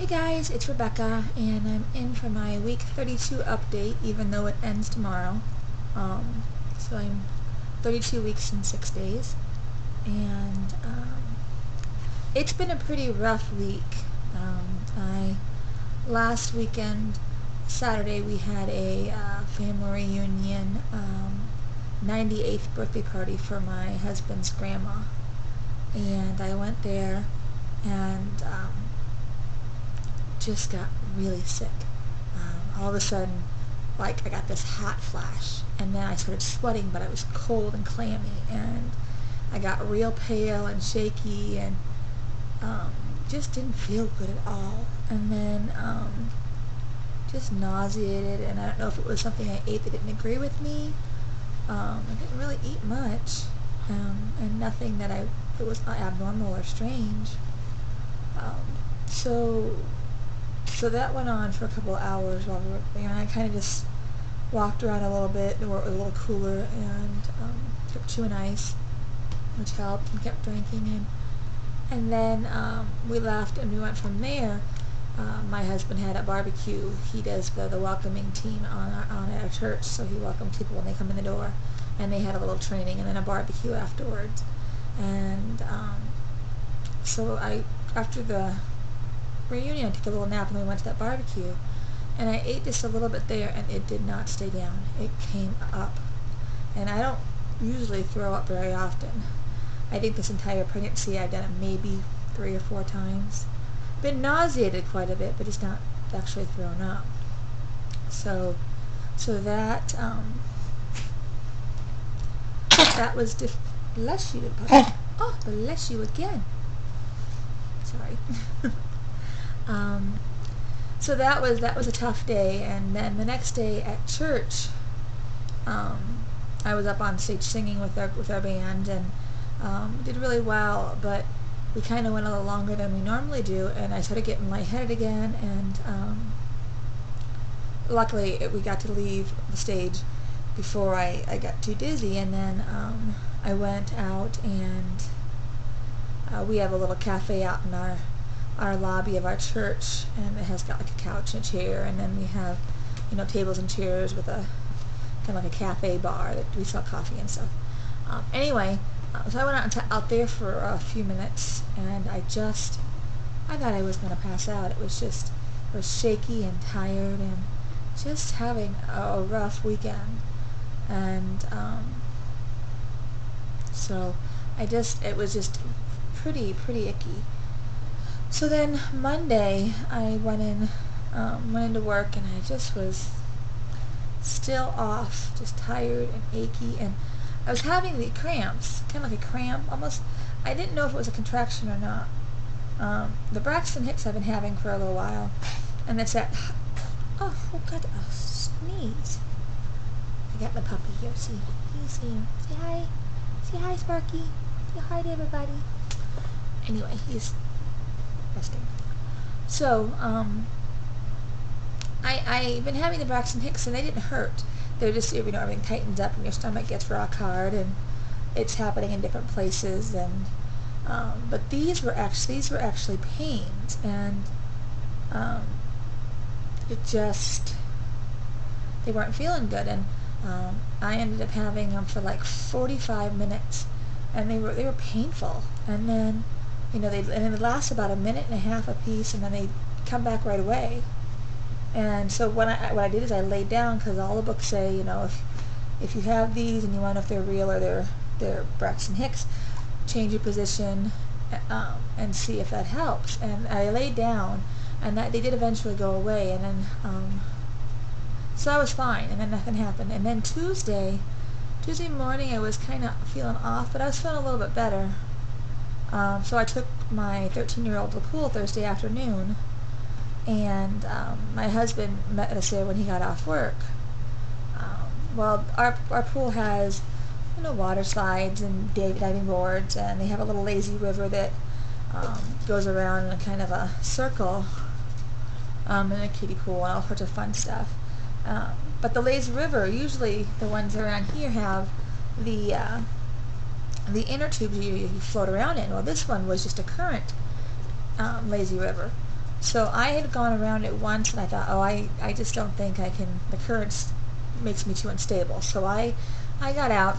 Hey guys, it's Rebecca, and I'm in for my week 32 update, even though it ends tomorrow. So I'm 32 weeks and 6 days, and it's been a pretty rough week. Last weekend, Saturday, we had a family reunion, 98th birthday party for my husband's grandma, and I went there, and just got really sick. All of a sudden, like, I got this hot flash, and then I started sweating, but I was cold and clammy, and I got real pale and shaky, and just didn't feel good at all. And then just nauseated, and I don't know if it was something I ate that didn't agree with me. I didn't really eat much, and nothing that was abnormal or strange. So that went on for a couple of hours while I kind of just walked around a little bit, where it was a little cooler, and kept chewing ice, which helped, and kept drinking. And then we left, and we went from there. My husband had a barbecue. He does the welcoming team on our church, so he welcomes people when they come in the door. And they had a little training and then a barbecue afterwards. And so after the reunion, I took a little nap, and then we went to that barbecue. And I ate just a little bit there, and it did not stay down. It came up. And I don't usually throw up very often. I think this entire pregnancy I've done it maybe 3 or 4 times. Been nauseated quite a bit, but it's not actually thrown up. So that was bless you, puppy. Oh, bless you again. Sorry. So that was a tough day, and then the next day at church, I was up on stage singing with our band, and did really well, but we kind of went a little longer than we normally do, and I started getting lightheaded again, and luckily we got to leave the stage before I got too dizzy. And then I went out, and we have a little cafe out in our lobby of our church, and it has got like a couch and a chair, and then we have tables and chairs with a kind of like a cafe bar that we sell coffee and stuff. Anyway, so I went out there for a few minutes, and I thought I was going to pass out. I was shaky and tired, and just having a rough weekend. And so it was just pretty icky. So then Monday I went into work, and I just was still off, just tired and achy, and I was having the cramps, kind of like a cramp almost. I didn't know if it was a contraction or not. The Braxton Hicks I've been having for a little while, and it's that, oh god, a sneeze. I got my puppy here, see, you see him, say hi Sparky, say hi to everybody. Anyway, he's resting. So, I've been having the Braxton Hicks, and they didn't hurt. They're just, everything tightens up, and your stomach gets rock hard, and it's happening in different places. And but these were actually pains, and they weren't feeling good. And I ended up having them for like 45 minutes, and they were painful. And then they last about a minute and a half a piece, and then they come back right away. And so what I did is I laid down, because all the books say, if you have these and you want to know if they're real or they're Braxton Hicks, change your position and see if that helps. And I laid down, and they did eventually go away. And then so I was fine, and then nothing happened. And then Tuesday morning I was kind of feeling off, but I was feeling a little bit better. So I took my 13-year-old to the pool Thursday afternoon. And my husband met us there when he got off work. Well, our pool has water slides and diving boards, and they have a little lazy river that goes around in a kind of a circle, and a kiddie pool and all sorts of fun stuff. But the lazy river, usually the ones around here have the inner tubes you float around in. Well, this one was just a current lazy river. So I had gone around it once, and I thought, oh, I just don't think I can, the current makes me too unstable. So I got out,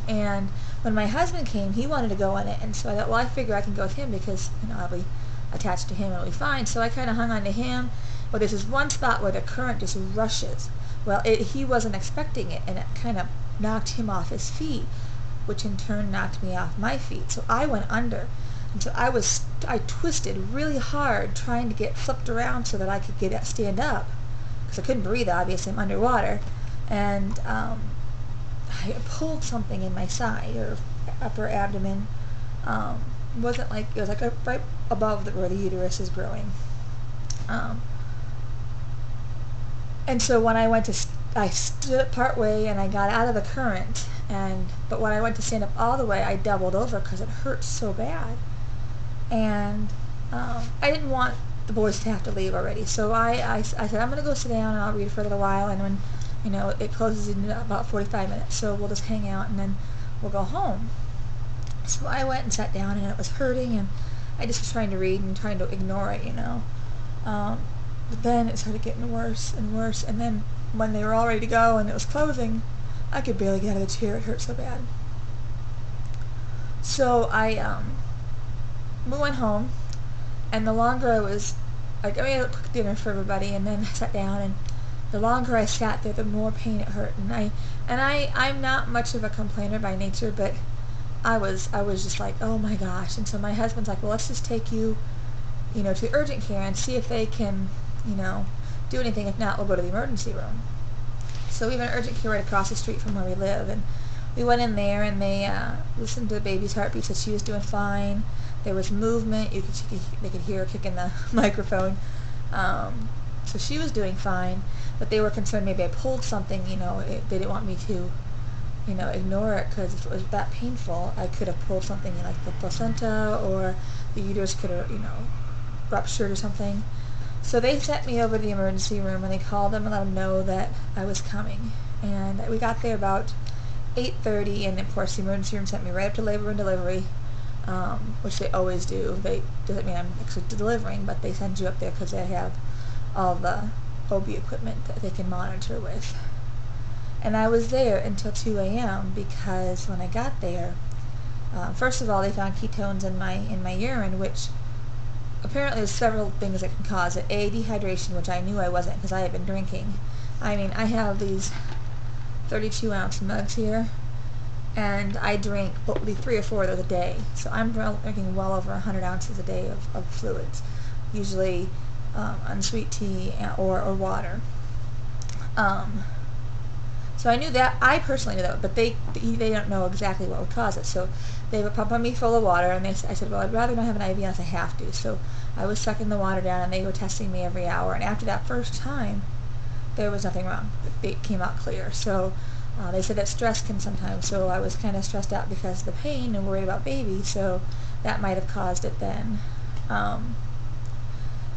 and when my husband came, he wanted to go on it, and so I thought, well, I figure I can go with him because, I'll be attached to him and it'll be fine. So I kind of hung on to him. Well, there's this one spot where the current just rushes. Well, he wasn't expecting it, and it kind of knocked him off his feet, which in turn knocked me off my feet. So I went under. And so I twisted really hard trying to get flipped around so that I could stand up, because I couldn't breathe, obviously, I'm underwater. And I pulled something in my side or upper abdomen. It was like right above where the uterus is growing. And so when I stood up part way and I got out of the current, but when I went to stand up all the way, I doubled over because it hurt so bad. And I didn't want the boys to have to leave already, so I said, I'm going to go sit down and I'll read for a little while, and when it closes in about 45 minutes, so we'll just hang out and then we'll go home. So I went and sat down, and it was hurting, and I just was trying to read and trying to ignore it, but then it started getting worse and worse, and then when they were all ready to go and it was closing, I could barely get out of the chair. It hurt so bad. So we went home, and the longer I made a quick dinner for everybody, and then I sat down, and the longer I sat there, the more pain it hurt. And I'm not much of a complainer by nature, but I was just like, oh my gosh. And so my husband's like, well, let's just take you, to urgent care and see if they can, do anything. If not, we'll go to the emergency room. So we have an urgent care right across the street from where we live, and we went in there, and they listened to the baby's heartbeat, so she was doing fine. There was movement. They could hear her kicking the microphone. So she was doing fine, but they were concerned maybe I pulled something, they didn't want me to, ignore it, because if it was that painful, I could have pulled something like the placenta, or the uterus could have, ruptured or something. So they sent me over to the emergency room, and they called them and let them know that I was coming. And we got there about 8:30, and of course the emergency room sent me right up to labor and delivery, which they always do. They doesn't mean I'm actually delivering, but they send you up there because they have all the OB equipment that they can monitor with. And I was there until 2 a.m. because when I got there, first of all, they found ketones in my urine, which apparently there's several things that can cause it. A, dehydration, which I knew I wasn't because I had been drinking. I have these 32-ounce mugs here, and I drink 3 or 4 of those a day. So I'm drinking well over 100 ounces a day of fluids, usually unsweet tea or water. So I knew that. I personally knew that, but they don't know exactly what would cause it. So they would pump me full of water, and I said, well, I'd rather not have an IV unless I have to. So I was sucking the water down, and they were testing me every hour. And after that first time, there was nothing wrong. It came out clear. So they said that stress can sometimes. So I was kind of stressed out because of the pain and worried about baby. So that might have caused it then.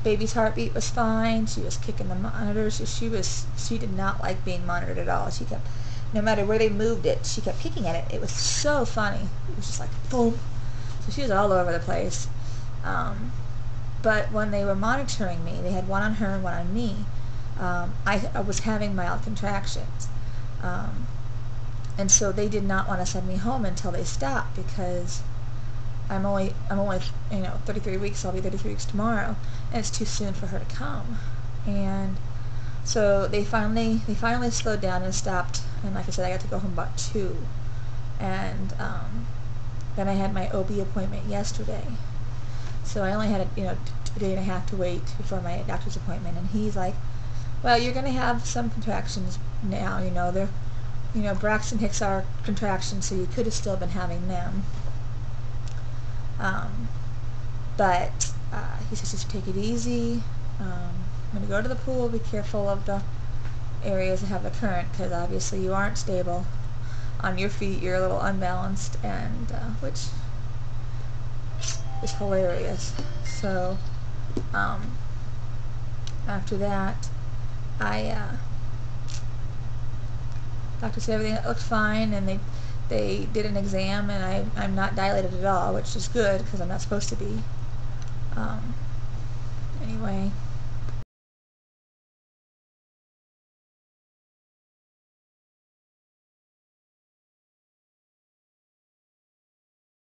Baby's heartbeat was fine. She was kicking the monitors. She did not like being monitored at all. She kept, no matter where they moved it, she kept kicking at it. It was so funny. It was just like boom. So she was all over the place. But when they were monitoring me, they had one on her and one on me. I was having mild contractions, and so they did not want to send me home until they stopped, because I'm only 33 weeks. I'll be 33 weeks tomorrow, and it's too soon for her to come. And so they finally slowed down and stopped. And like I said, I got to go home about 2. And then I had my OB appointment yesterday. So I only had a day and a half to wait before my doctor's appointment. And he's like, well, you're going to have some contractions now. Braxton Hicks are contractions, so you could have still been having them. But he says just take it easy. When you go to the pool, be careful of the areas that have the current, because obviously you aren't stable on your feet. You're a little unbalanced, and which is hilarious. So after that, doctor said everything looked fine, and they did an exam, and I'm not dilated at all, which is good because I'm not supposed to be.